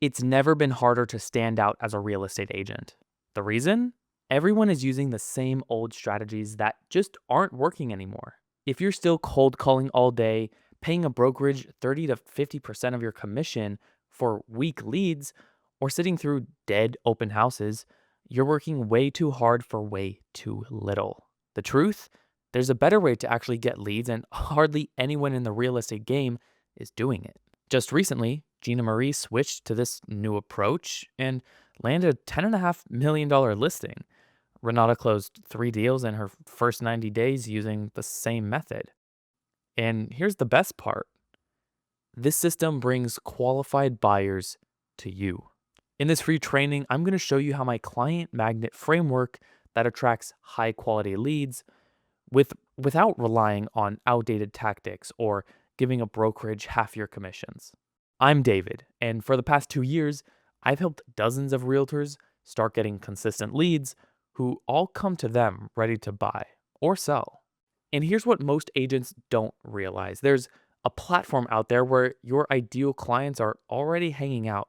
It's never been harder to stand out as a real estate agent. The reason? Everyone is using the same old strategies that just aren't working anymore. If you're still cold calling all day, paying a brokerage 30 to 50% of your commission for weak leads, or sitting through dead open houses, you're working way too hard for way too little. The truth? There's a better way to actually get leads, and hardly anyone in the real estate game is doing it. Just recently, Gina Marie switched to this new approach and landed a $10.5 million listing. Renata closed 3 deals in her first 90 days using the same method. And here's the best part: this system brings qualified buyers to you. In this free training, I'm going to show you how my client magnet framework that attracts high quality leads without relying on outdated tactics or giving a brokerage half your commissions. I'm David, and for the past 2 years, I've helped dozens of realtors start getting consistent leads who all come to them ready to buy or sell. And here's what most agents don't realize: there's a platform out there where your ideal clients are already hanging out,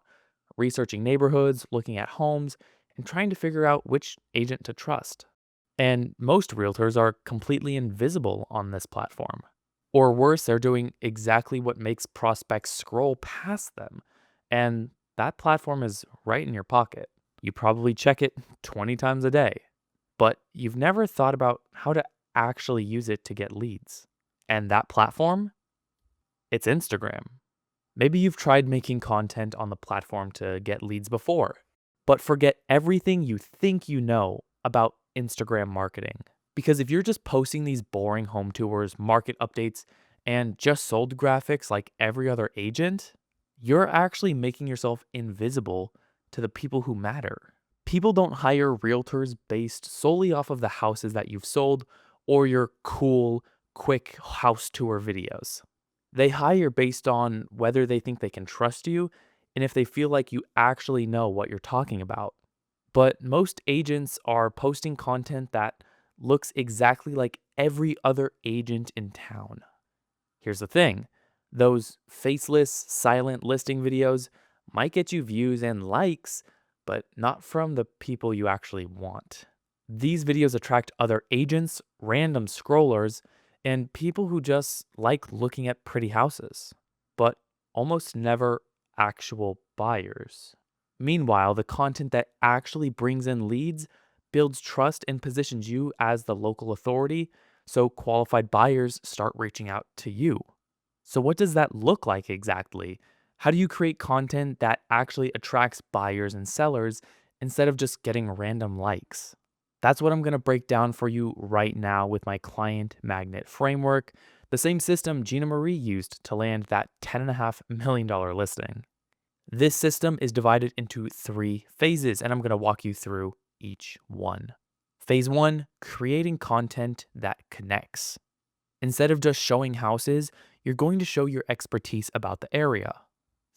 researching neighborhoods, looking at homes, and trying to figure out which agent to trust. And most realtors are completely invisible on this platform. Or worse, they're doing exactly what makes prospects scroll past them. And that platform is right in your pocket. You probably check it 20 times a day, but you've never thought about how to actually use it to get leads. And that platform? It's Instagram. Maybe you've tried making content on the platform to get leads before, but forget everything you think you know about Instagram marketing. Because if you're just posting these boring home tours, market updates, and just sold graphics like every other agent, you're actually making yourself invisible to the people who matter. People don't hire realtors based solely off of the houses that you've sold or your cool, quick house tour videos. They hire based on whether they think they can trust you and if they feel like you actually know what you're talking about. But most agents are posting content that looks exactly like every other agent in town. Here's the thing: those faceless, silent listing videos might get you views and likes, but not from the people you actually want. These videos attract other agents, random scrollers, and people who just like looking at pretty houses, but almost never actual buyers. Meanwhile, the content that actually brings in leads builds trust and positions you as the local authority, so qualified buyers start reaching out to you. So, what does that look like exactly? How do you create content that actually attracts buyers and sellers instead of just getting random likes? That's what I'm going to break down for you right now with my client magnet framework, the same system Gina Marie used to land that $10.5 million listing. This system is divided into 3 phases, and I'm going to walk you through each one. Phase 1: creating content that connects. Instead of just showing houses, you're going to show your expertise about the area.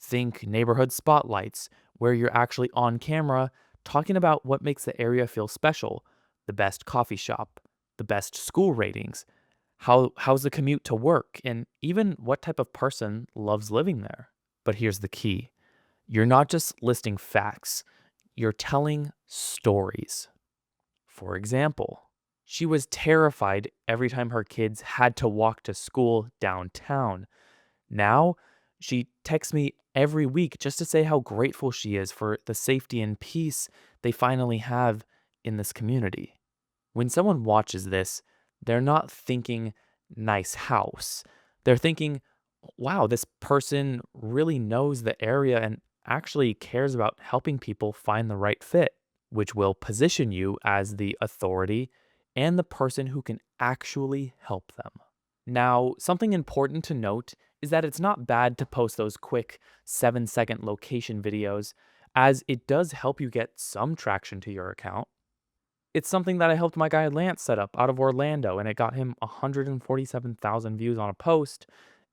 Think neighborhood spotlights, where you're actually on camera talking about what makes the area feel special: the best coffee shop, the best school ratings, how's the commute to work, and even what type of person loves living there. But here's the key: you're not just listing facts, you're telling stories. For example, she was terrified every time her kids had to walk to school downtown. Now, she texts me every week just to say how grateful she is for the safety and peace they finally have in this community. When someone watches this, they're not thinking nice house. They're thinking, wow, this person really knows the area and actually cares about helping people find the right fit, which will position you as the authority and the person who can actually help them. Now, something important to note is that it's not bad to post those quick 7-second location videos, as it does help you get some traction to your account. It's something that I helped my guy Lance set up out of Orlando, and it got him 147,000 views on a post,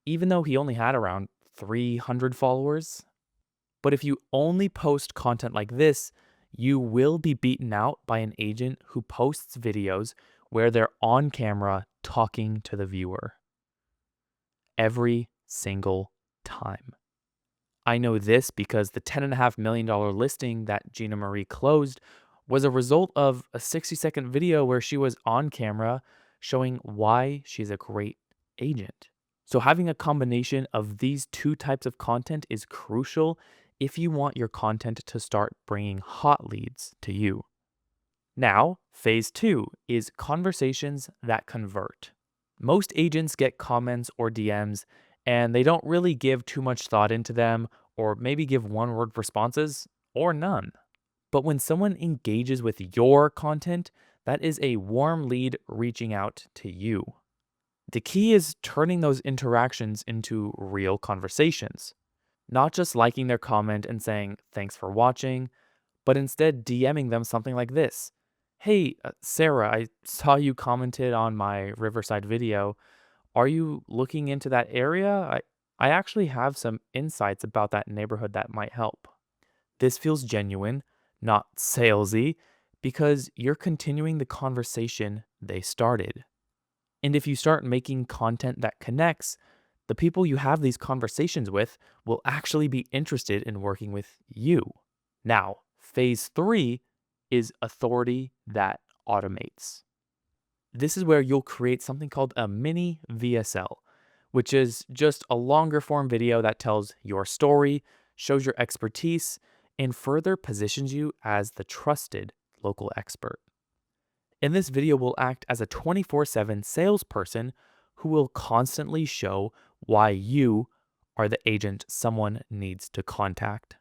even though he only had around 300 followers. But if you only post content like this, you will be beaten out by an agent who posts videos where they're on camera talking to the viewer every single time. I know this because the $10.5 million listing that Gina Marie closed was a result of a 60-second video where she was on camera showing why she's a great agent. So, having a combination of these two types of content is crucial if you want your content to start bringing hot leads to you. Now, phase two is conversations that convert. Most agents get comments or DMs and they don't really give too much thought into them or maybe give one word responses or none. But when someone engages with your content, that is a warm lead reaching out to you. The key is turning those interactions into real conversations, not just liking their comment and saying, "Thanks for watching," but instead DMing them something like this: "Hey, Sarah, I saw you commented on my Riverside video. Are you looking into that area? I actually have some insights about that neighborhood that might help." This feels genuine, not salesy, because you're continuing the conversation they started. And if you start making content that connects, the people you have these conversations with will actually be interested in working with you. Now, phase three is authority that automates. This is where you'll create something called a mini VSL, which is just a longer form video that tells your story, shows your expertise, and further positions you as the trusted local expert. And this video will act as a 24/7 salesperson who will constantly show why you are the agent someone needs to contact,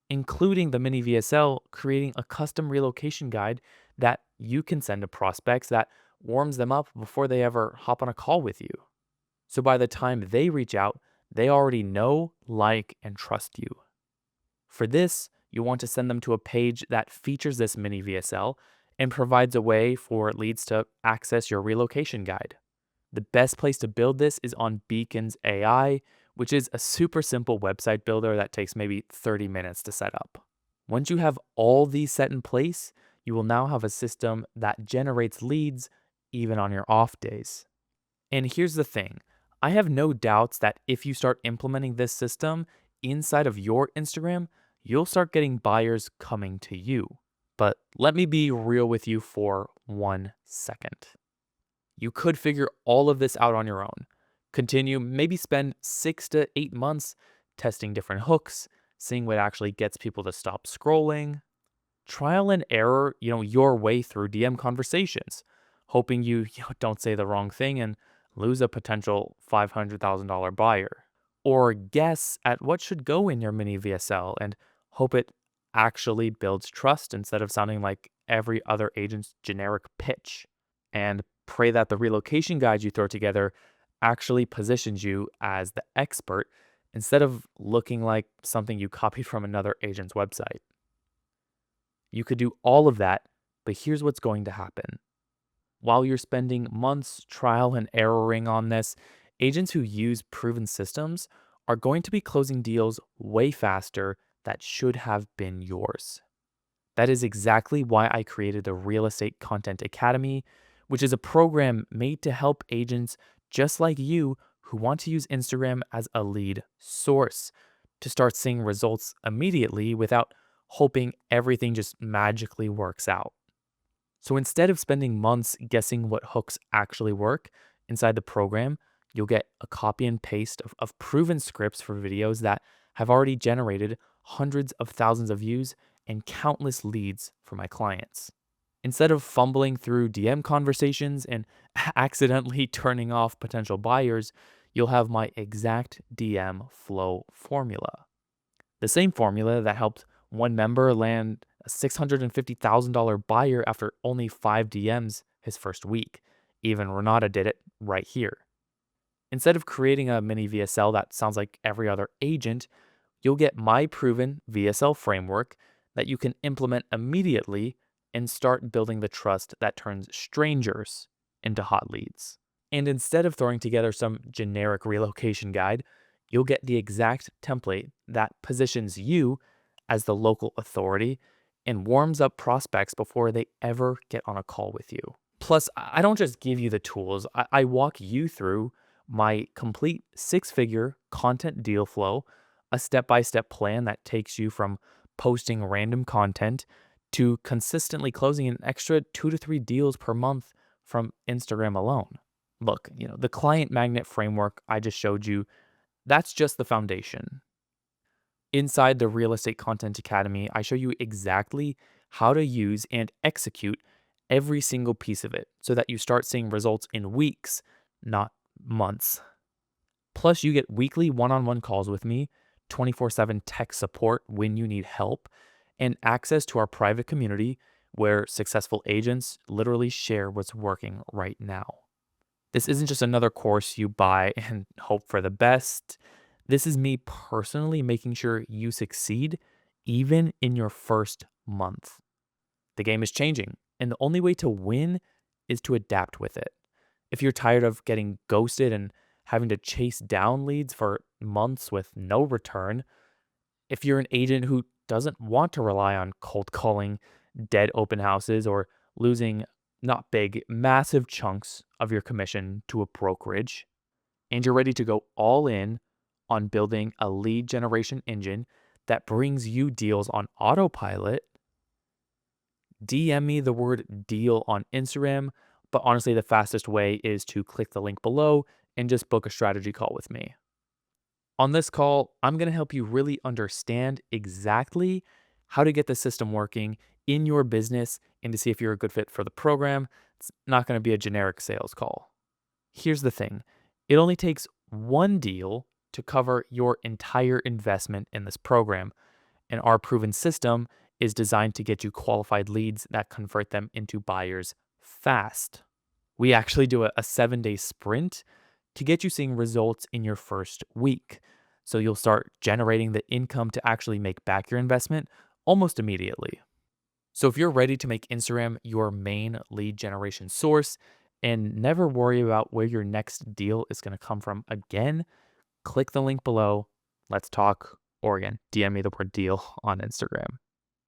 including the mini VSL creating a custom relocation guide that you can send to prospects that warms them up before they ever hop on a call with you. So by the time they reach out, they already know, like, and trust you. For this, you want to send them to a page that features this mini VSL and provides a way for leads to access your relocation guide. The best place to build this is on Beacons AI, which is a super simple website builder that takes maybe 30 minutes to set up. Once you have all these set in place, you will now have a system that generates leads even on your off days. And here's the thing, I have no doubts that if you start implementing this system inside of your Instagram, you'll start getting buyers coming to you. But let me be real with you for 1 second. You could figure all of this out on your own. Continue, maybe spend 6 to 8 months testing different hooks, seeing what actually gets people to stop scrolling. Trial and error, your way through DM conversations, hoping you don't say the wrong thing and lose a potential $500,000 buyer. Or guess at what should go in your mini VSL and hope it actually builds trust instead of sounding like every other agent's generic pitch. And pray that the relocation guide you throw together actually positions you as the expert instead of looking like something you copied from another agent's website. You could do all of that, but here's what's going to happen. While you're spending months trial and erroring on this, agents who use proven systems are going to be closing deals way faster that should have been yours. That is exactly why I created the Real Estate Content Academy, which is a program made to help agents just like you who want to use Instagram as a lead source to start seeing results immediately without hoping everything just magically works out. So instead of spending months guessing what hooks actually work inside the program, you'll get a copy and paste of proven scripts for videos that have already generated hundreds of thousands of views and countless leads for my clients. Instead of fumbling through DM conversations and accidentally turning off potential buyers, you'll have my exact DM flow formula. The same formula that helped one member land a $650,000 buyer after only 5 DMs his first week. Even Renata did it right here. Instead of creating a mini VSL that sounds like every other agent, you'll get my proven VSL framework that you can implement immediately and start building the trust that turns strangers into hot leads. And instead of throwing together some generic relocation guide, you'll get the exact template that positions you as the local authority and warms up prospects before they ever get on a call with you. Plus, I don't just give you the tools, I walk you through my complete 6-figure content deal flow, a step by step plan that takes you from posting random content to consistently closing an extra 2 to 3 deals per month from Instagram alone. Look, the client magnet framework I just showed you, that's just the foundation. Inside the Real Estate Content Academy, I show you exactly how to use and execute every single piece of it so that you start seeing results in weeks, not months. Plus, you get weekly one on one calls with me, 24/7 tech support when you need help, and access to our private community where successful agents literally share what's working right now. This isn't just another course you buy and hope for the best. This is me personally making sure you succeed even in your first month. The game is changing, and the only way to win is to adapt with it. If you're tired of getting ghosted and having to chase down leads for months with no return, if you're an agent who doesn't want to rely on cold calling, dead open houses, or losing not big, massive chunks of your commission to a brokerage, and you're ready to go all in on building a lead generation engine that brings you deals on autopilot, DM me the word deal on Instagram. But honestly, the fastest way is to click the link below and just book a strategy call with me. On this call, I'm going to help you really understand exactly how to get the system working in your business and to see if you're a good fit for the program. It's not going to be a generic sales call. Here's the thing, it only takes one deal to cover your entire investment in this program. And our proven system is designed to get you qualified leads that convert them into buyers fast. We actually do a 7-day sprint to get you seeing results in your first week. So you'll start generating the income to actually make back your investment almost immediately. So if you're ready to make Instagram your main lead generation source and never worry about where your next deal is going to come from again, click the link below. Let's talk. Or again, DM me the word deal on Instagram.